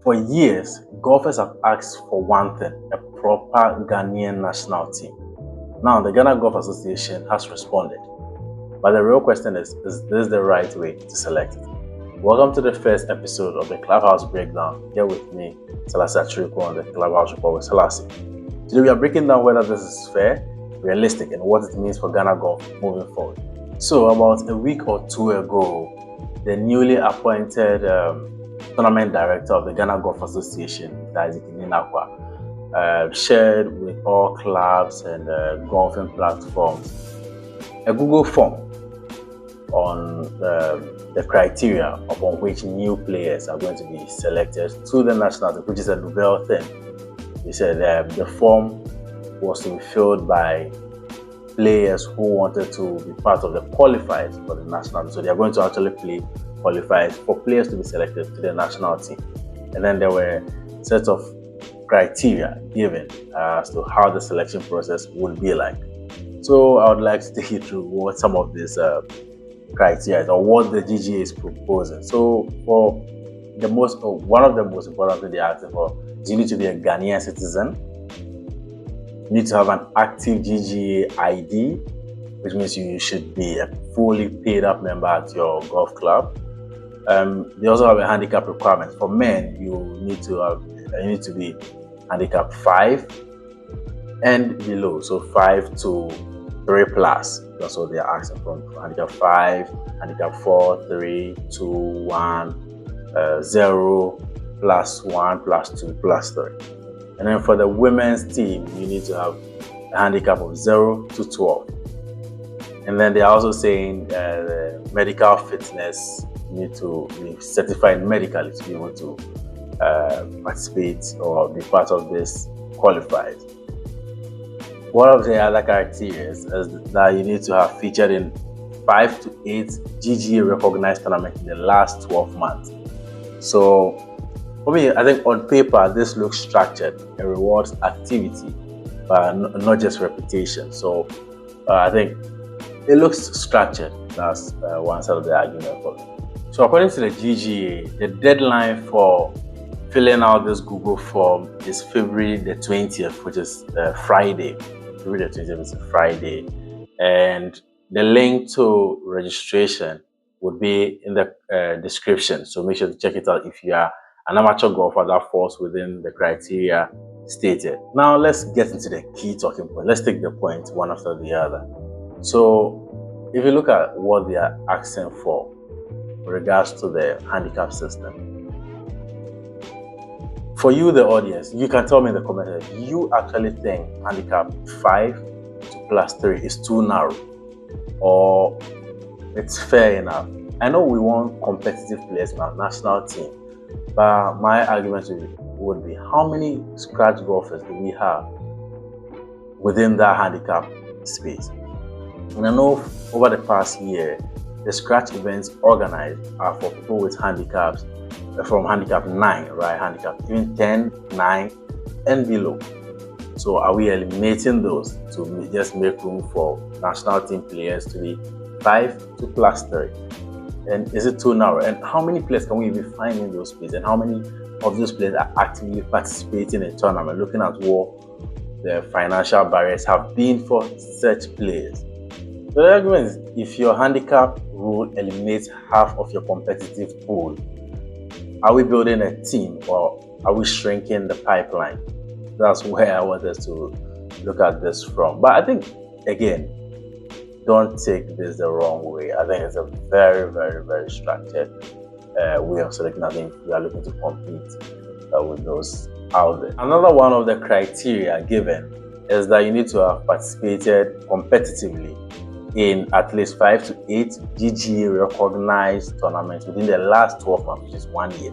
For years, golfers have asked for one thing: a proper Ghanaian national team. Now, the Ghana Golf Association has responded. But the real question is this the right way to select it? Welcome to the first episode of the Clubhouse Breakdown. Here with me, Selassie Achiriko, on the Clubhouse Report with Selassie. Today we are breaking down whether this is fair, realistic, and what it means for Ghana Golf moving forward. So about a week or two ago, the newly appointed tournament director of the Ghana Golf Association, Isaac Ninakwa, shared with all clubs and golfing platforms a Google form on the criteria upon which new players are going to be selected to the national team, which is a novel thing. He said the form was to be filled by players who wanted to be part of the qualifiers for the national team. So they are going to actually play qualifiers for players to be selected to the national team. And then there were a set of criteria given as to how the selection process would be like. So I would like to take you through what some of these criteria or what the GGA is proposing. So for one of the most important things they are asking for is you need to be a Ghanaian citizen. You need to have an active GGA ID, which means you should be a fully paid up member at your golf club. They also have a handicap requirement. For men, you need to be handicap 5 and below, so 5 to 3 plus. That's what they are asking from handicap 5, handicap 4, 3, 2, 1, 0, plus 1, plus 2, plus 3. And then for the women's team, you need to have a handicap of 0 to 12. And then they're also saying the medical fitness, you need to be certified medically to be able to participate or be part of this qualifiers. One of the other criteria is that you need to have featured in 5 to 8 GGA recognized tournaments in the last 12 months. So for me, I think on paper, this looks structured. It rewards activity, but not just reputation. So I think it looks structured. That's one side of the argument for me. So according to the GGA, the deadline for filling out this Google form is February the 20th, which is Friday. February the 20th is a Friday. And the link to registration would be in the description. So make sure to check it out if you are an amateur golfer that falls within the criteria stated. Now let's get into the key talking point. Let's take the point one after the other. So if you look at what they are asking for with regards to the handicap system, for you, the audience, you can tell me in the comments if you actually think handicap 5 to plus 3 is too narrow or it's fair enough. I know we want competitive players in our national team, but my argument would be how many scratch golfers do we have within that handicap space? And I know over the past year, the scratch events organized are for people with handicaps from handicap 9, right? Handicap even 10, 9, and below. So are we eliminating those to just make room for national team players to be 5 to plus 3? And is it too narrow? And how many players can we be finding those players? And how many of those players are actively participating in tournament? Looking at what the financial barriers have been for such players. So the argument is, if your handicap rule eliminates half of your competitive pool, are we building a team or are we shrinking the pipeline? That's where I want us to look at this from. But I think, again, don't take this the wrong way. I think it's a very, very, very structured way of selecting. I think we are looking to compete with those out there. Another one of the criteria given is that you need to have participated competitively in at least 5 to 8 GGA recognized tournaments within the last 12 months, which is 1 year.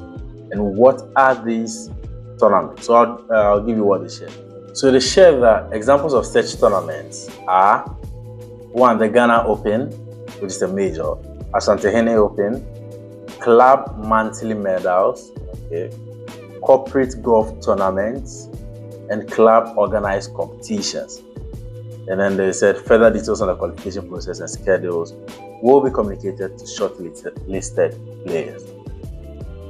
And what are these tournaments? So I'll give you what they share. So they share that examples of such tournaments are 1, the Ghana Open, which is a major, Asante Open, club monthly medals, corporate golf tournaments, and club organized competitions. And then they said further details on the qualification process and schedules will be communicated to shortlisted players.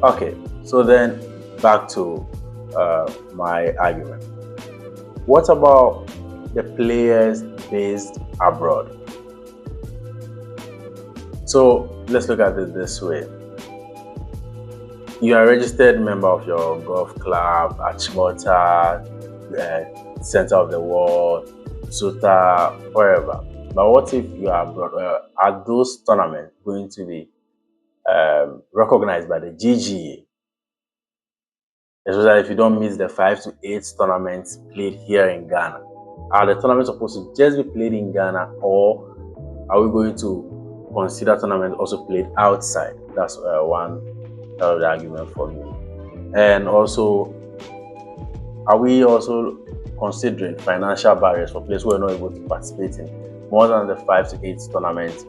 Okay, so then back to my argument. What about the players based abroad? So let's look at it this way. You are a registered member of your golf club at Chimota, Center of the World, Suta, wherever. But what if you are abroad? Are those tournaments going to be recognized by the GGA? Especially if you don't miss the 5 to 8 tournaments played here in Ghana. Are the tournaments supposed to just be played in Ghana, or are we going to consider tournaments also played outside? That's one of the argument for me. And also, are we also considering financial barriers for players who are not able to participate in more than the 5 to 8 tournaments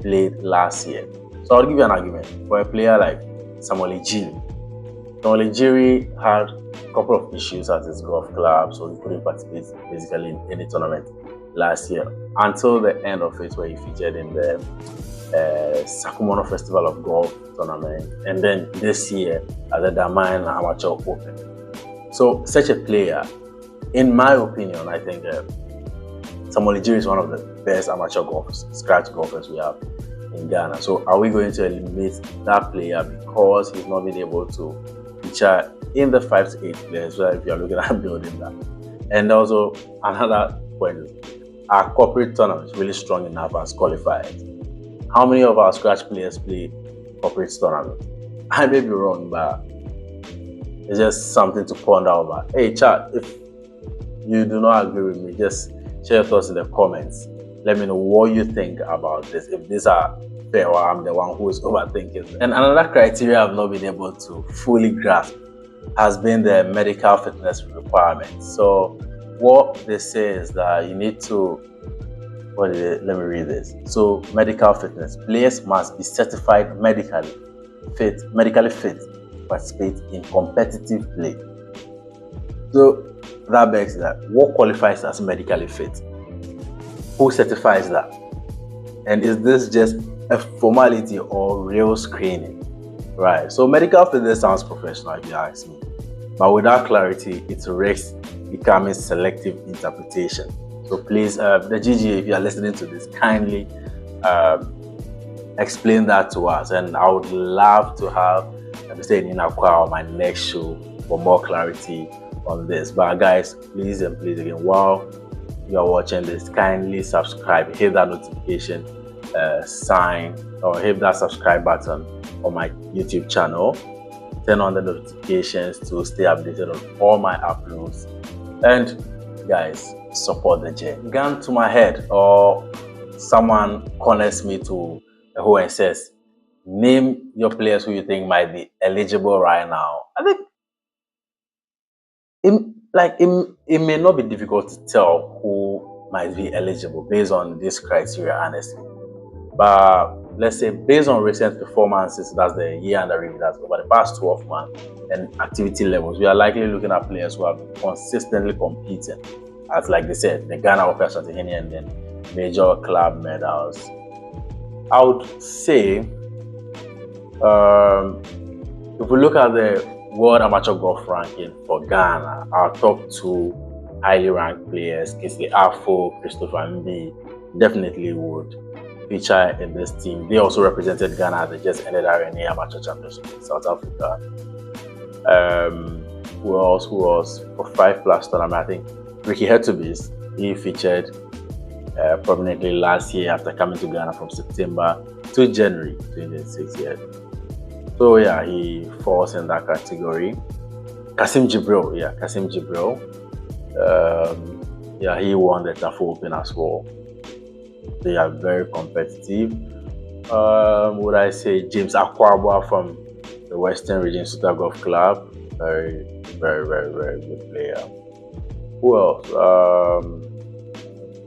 played last year? So I'll give you an argument. For a player like Samuel Ejiri, Samuel Ejiri had a couple of issues at his golf club, so he couldn't participate basically in any tournament last year until the end of it, where he featured in the Sakumono Festival of Golf tournament, and then this year at the Daman Amateur Open. So such a player, in my opinion, I think Samuel Ejiri is one of the best amateur golfers, scratch golfers we have in Ghana. So are we going to eliminate that player because he's not been able to feature in the 5 to 8 players? Well, if you're looking at building that. And also another point is, are corporate tournaments really strong enough as qualifiers? How many of our scratch players play corporate tournaments? I may be wrong, but it's just something to ponder over. Hey, chat, if you do not agree with me, just share your thoughts in the comments. Let me know what you think about this, if these are fair or I'm the one who is overthinking. And another criteria I've not been able to fully grasp has been the medical fitness requirements. So what they say is that you need to, let me read this. So medical fitness, players must be certified medically fit to participate in competitive play. So that begs that, what qualifies as medically fit? Who certifies that? And is this just a formality or real screening? Right. So medical fitness sounds professional, if you ask me. But without clarity, it risks becoming selective interpretation. So please, the GGA, if you are listening to this, kindly explain that to us. And I would love to have Mr. Inakwa on my next show for more clarity on this. But guys, please and please again, while you are watching this, kindly subscribe, hit that notification sign, or hit that subscribe button on my YouTube channel. Turn on the notifications to stay updated on all my uploads. And guys, support the journey. Gun to my head, or someone connects me to a who and says, name your players who you think might be eligible right now. I think it may not be difficult to tell who might be eligible based on this criteria, honestly. But let's say based on recent performances, that's the year under review, that's over the past 12 months, and activity levels, we are likely looking at players who have consistently competed, as like they said, the Ghana offers Shantahini and then major club medals. I would say, if we look at the World Amateur Golf ranking for Ghana, our top 2 highly ranked players, Kingsley Afo, Christopher Mbi, definitely would feature in this team. They also represented Ghana at the just ended RNA Amateur Championship in South Africa. Who else for 5+ tournament? I think Ricky Hetubis, he featured prominently last year after coming to Ghana from September to January 2026 years. So yeah, he falls in that category. Kasim Jibril, he won the Tafu Open as well. They are very competitive. Would I say James Akwabwa from the Western Region Suta Golf Club? Very, very, very, very good player. Who else? I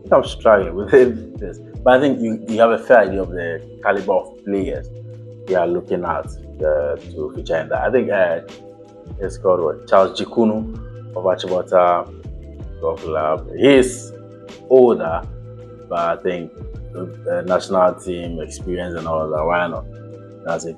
think I'm struggling with this, but I think you have a fair idea of the caliber of players we are looking at to feature in that. I think it's called Charles Jikunu of Achibota Golf Club. He's older, but I think the national team experience and all that, why not? That's it.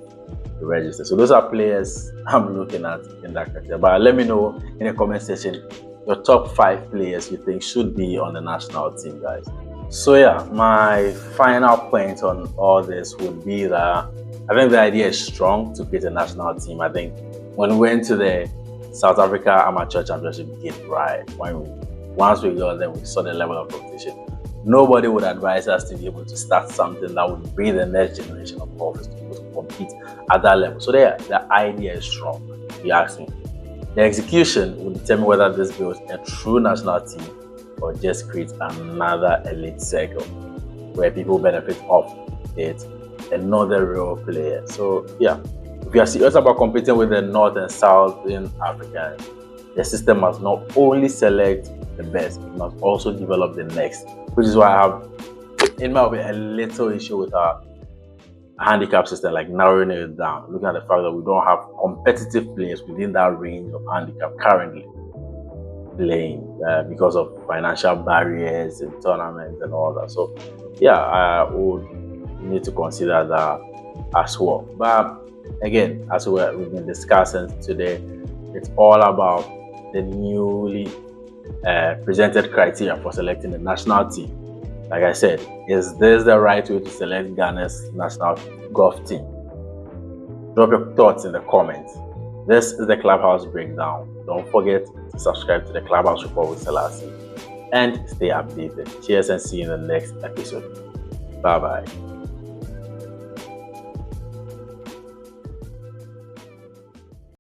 to register. So those are players I'm looking at in that category. But let me know in the comment section your top 5 players you think should be on the national team, guys. So yeah, my final point on all this would be that I think the idea is strong to create a national team. I think when we went to the South Africa Amateur Championship game, right, once we got there, we saw the level of competition. Nobody would advise us to be able to start something that would bring the next generation of golfers to be able to compete at that level. So the idea is strong, if you ask me. The execution will determine whether this builds a true national team or just creates another elite circle where people benefit off it and not the real player. So yeah, if you are serious about competing with the North and Southern Africans, the system must not only select the best, it must also develop the next, which is why I have, in my opinion, a little issue with our handicap system, like narrowing it down, looking at the fact that we don't have competitive players within that range of handicap currently playing because of financial barriers and tournaments and all that. So yeah, I would need to consider that as well. But again, as we've been discussing today, it's all about the newly presented criteria for selecting the national team. Like I said, is this the right way to select Ghana's national golf team? Drop your thoughts in the comments. This is the Clubhouse Breakdown. Don't forget to subscribe to the Clubhouse Report with Selassie and stay updated. Cheers and see you in the next episode. Bye-bye.